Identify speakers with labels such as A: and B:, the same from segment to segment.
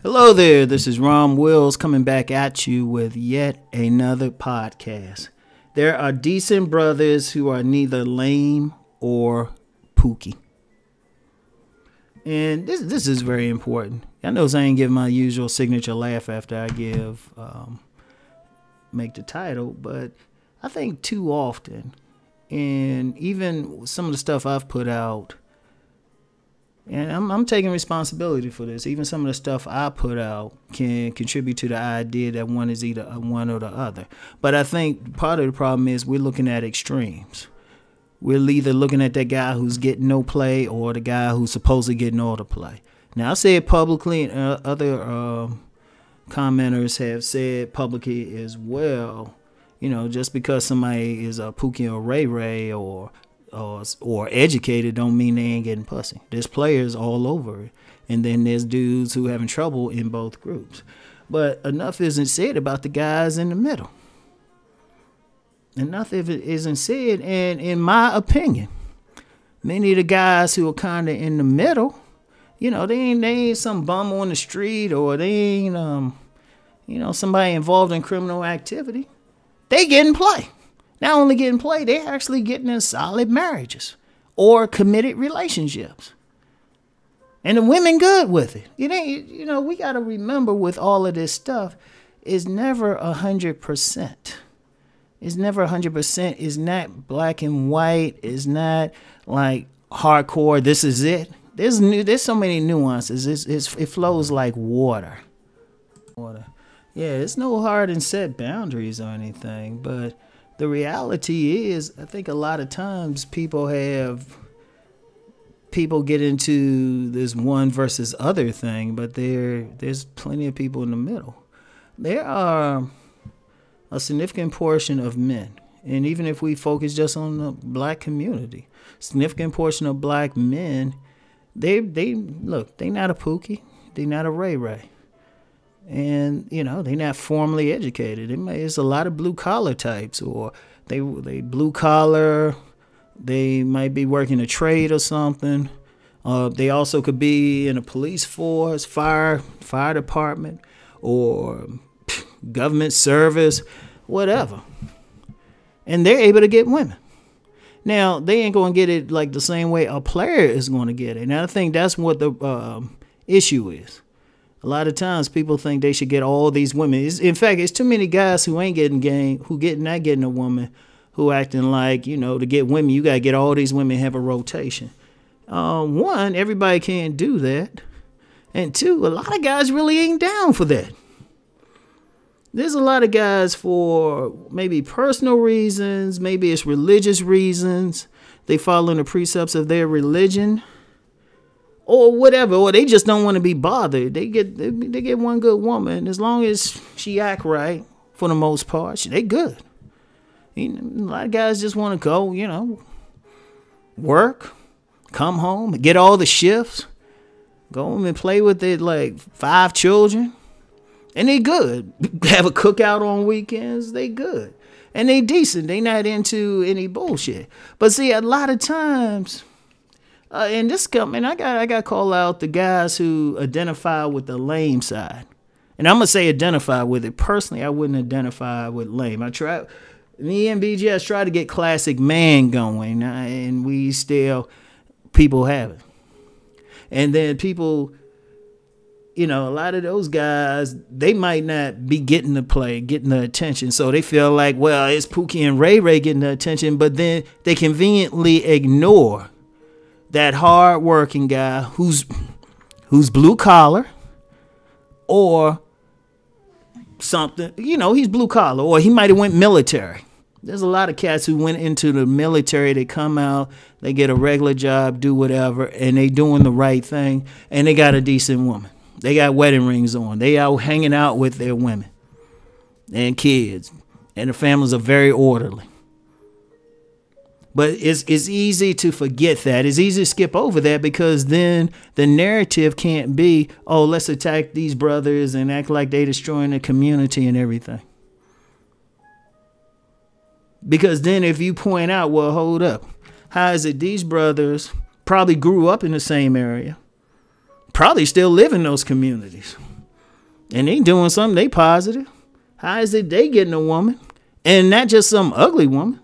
A: Hello there, this is Rom Wills coming back at you with yet another podcast. There are decent brothers who are neither lame or pookie. And this is very important. I know I ain't giving my usual signature laugh after I make the title, but I think too often, and even some of the stuff I've put out, and I'm taking responsibility for this. Even some of the stuff I put out can contribute to the idea that one is either one or the other. But I think part of the problem is we're looking at extremes. We're either looking at that guy who's getting no play or the guy who's supposedly getting all the play. Now, I say it publicly, and other commenters have said publicly as well. You know, just because somebody is a Pookie or Ray Ray or educated don't mean they ain't getting pussy. There's players all over it. And then there's dudes who having trouble in both groups. But enough isn't said about the guys in the middle. Enough if it isn't said. And in my opinion, many of the guys who are kind of in the middle, you know, they ain't some bum on the street, or they ain't, somebody involved in criminal activity. They getting play. Not only getting play, they're actually getting in solid marriages or committed relationships. And the women good with it. It ain't, we got to remember with all of this stuff, it's never 100%. It's never 100%. It's not black and white. It's not like hardcore. This is it. There's so many nuances. It flows like water. Yeah, it's no hard and set boundaries or anything. But the reality is, I think a lot of times people get into this one versus other thing. But there's plenty of people in the middle. There are a significant portion of men, and even if we focus just on the black community, significant portion of black men, they not a Pookie, they not a Ray Ray, and they not formally educated. It's a lot of blue collar types, or they blue collar, they might be working a trade or something. They also could be in a police force, fire department, or government service, whatever. And they're able to get women. Now, they ain't going to get it like the same way a player is going to get it. And I think that's what the issue is. A lot of times people think they should get all these women. In fact, it's too many guys who ain't getting game, not getting a woman, who acting like, to get women, you got to get all these women, have a rotation. One, everybody can't do that. And two, a lot of guys really ain't down for that. There's a lot of guys for maybe personal reasons, maybe it's religious reasons. They follow in the precepts of their religion or whatever, or they just don't want to be bothered. They get one good woman. As long as she act right, for the most part, they good. A lot of guys just want to go, work, come home, get all the shifts, go home and play with it like 5 children. And they good. Have a cookout on weekends. They good. And they decent. They not into any bullshit. But see, a lot of times, in this company, I got to call out the guys who identify with the lame side. And I'm going to say identify with it. Personally, I wouldn't identify with lame. Me and BGS try to get classic man going. And people have it. And then people, a lot of those guys, they might not be getting the play, getting the attention. So they feel like, well, it's Pookie and Ray Ray getting the attention, but then they conveniently ignore that hard-working guy who's blue collar or something. He's blue collar, or he might have went military. There's a lot of cats who went into the military. They come out, they get a regular job, do whatever, and they doing the right thing, and they got a decent woman. They got wedding rings on. They out hanging out with their women and kids. And the families are very orderly. But it's easy to forget that. It's easy to skip over that, because then the narrative can't be, oh, let's attack these brothers and act like they destroying the community and everything. Because then if you point out, well, hold up. How is it these brothers probably grew up in the same area? Probably still live in those communities. And they doing something, they positive. How is it they getting a woman? And not just some ugly woman.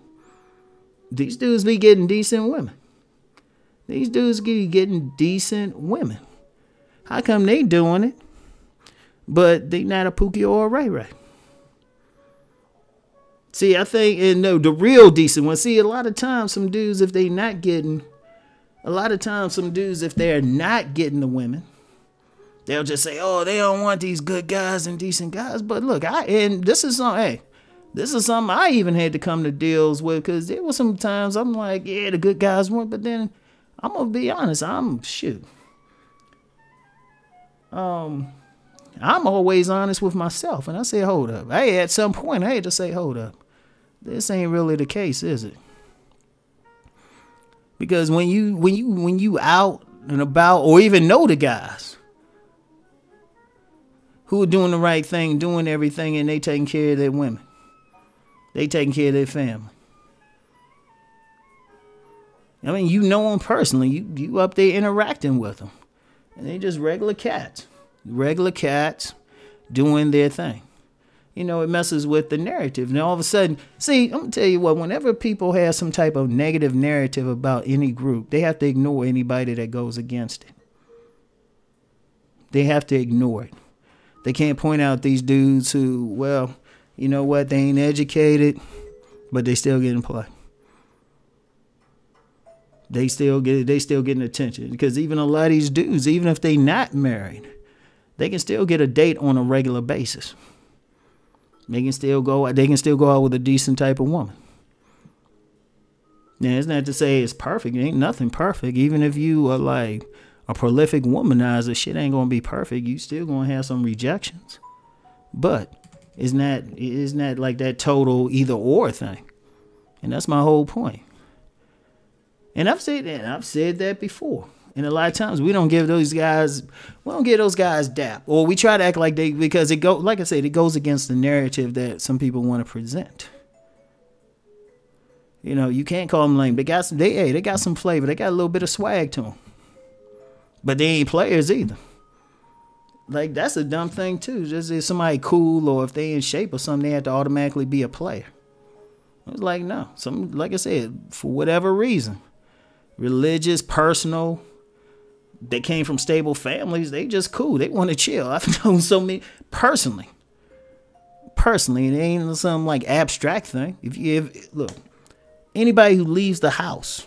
A: These dudes be getting decent women. These dudes be getting decent women. How come they doing it, but they not a Pookie or a Ray Ray? See, I think, and no, the real decent ones. See, a lot of times some dudes, if they're not getting the women, they'll just say, oh, they don't want these good guys and decent guys. But look, this is something I even had to come to deals with, because there was some times I'm like, yeah, the good guys want, but then I'm going to be honest, I'm always honest with myself. And I say, hold up. At some point, I had to say, hold up. This ain't really the case, is it? Because when you out and about, or even know the guys who are doing the right thing, doing everything, and they taking care of their women, they taking care of their family. I mean, you know them personally. You up there interacting with them, and they just regular cats doing their thing. You know, it messes with the narrative. And all of a sudden, see, I'm going to tell you what, whenever people have some type of negative narrative about any group, they have to ignore anybody that goes against it. They have to ignore it. They can't point out these dudes who, well, you know what, they ain't educated, but they still getting play. They still getting attention. Because even a lot of these dudes, even if they not married, they can still get a date on a regular basis. They can still go out with a decent type of woman. Now, it's not to say it's perfect. It ain't nothing perfect. Even if you are like a prolific womanizer, shit ain't gonna be perfect. You still gonna have some rejections. But it's not like that total either or thing. And that's my whole point. And I've said that before. And a lot of times we don't give those guys dap, or we try to act like they, because it goes against the narrative that some people want to present. You know, you can't call them lame. They got some flavor. They got a little bit of swag to them, but they ain't players either. Like, that's a dumb thing too. Just if somebody cool, or if they in shape or something, they have to automatically be a player. It's like, no, like I said, for whatever reason, religious, personal. They came from stable families. They just cool. They want to chill. I've known so many personally. It ain't some like abstract thing. Look, anybody who leaves the house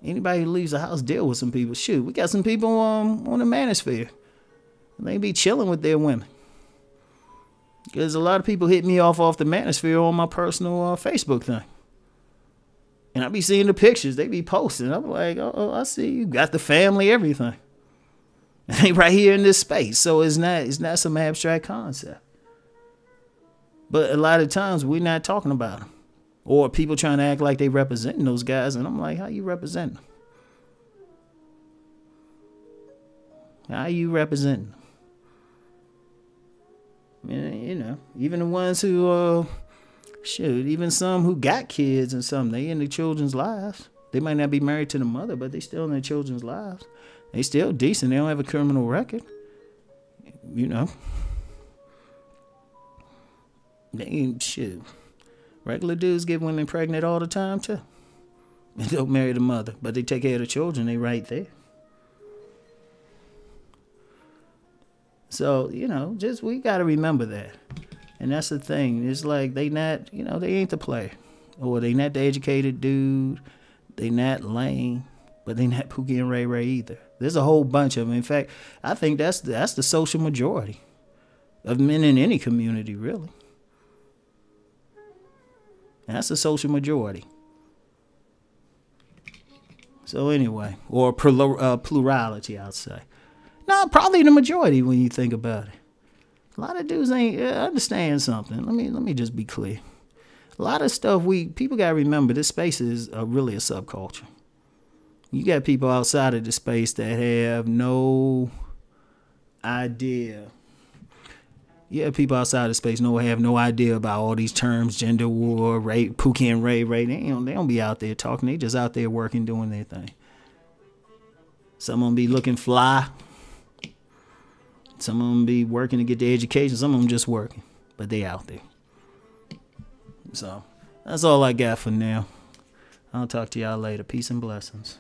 A: deal with some people. Shoot, we got some people on the Manosphere. They be chilling with their women. Because a lot of people hit me off the Manosphere on my personal Facebook thing. And I be seeing the pictures they be posting. I'm like, oh, I see you got the family, everything. They right here in this space. So it's not some abstract concept. But a lot of times we're not talking about them. Or people trying to act like they representing those guys. And I'm like, how you representing them? How you representing them? I mean, you know, even the ones who... Shoot, even some who got kids and some, they in their children's lives. They might not be married to the mother, but they still in their children's lives. They still decent. They don't have a criminal record. You know. They ain't shit. Regular dudes get women pregnant all the time too. They don't marry the mother, but they take care of the children. They right there. So, you know, we got to remember that. And that's the thing. It's like they ain't the player. Or they not the educated dude. They not lame. But they not Pookie and Ray Ray either. There's a whole bunch of them. In fact, I think that's the social majority of men in any community, really. That's the social majority. So anyway, or plurality, I'd say. No, probably the majority when you think about it. A lot of dudes ain't understand something. Let me just be clear. A lot of stuff people gotta remember. This space is really a subculture. You got people outside of the space that have no idea. Yeah, people outside of space have no idea about all these terms, gender war, rape, Pookie and Ray Ray. They don't be out there talking. They just out there working, doing their thing. Some of them be looking fly. Some of them be working to get their education. Some of them just working, but they out there. So that's all I got for now. I'll talk to y'all later. Peace and blessings.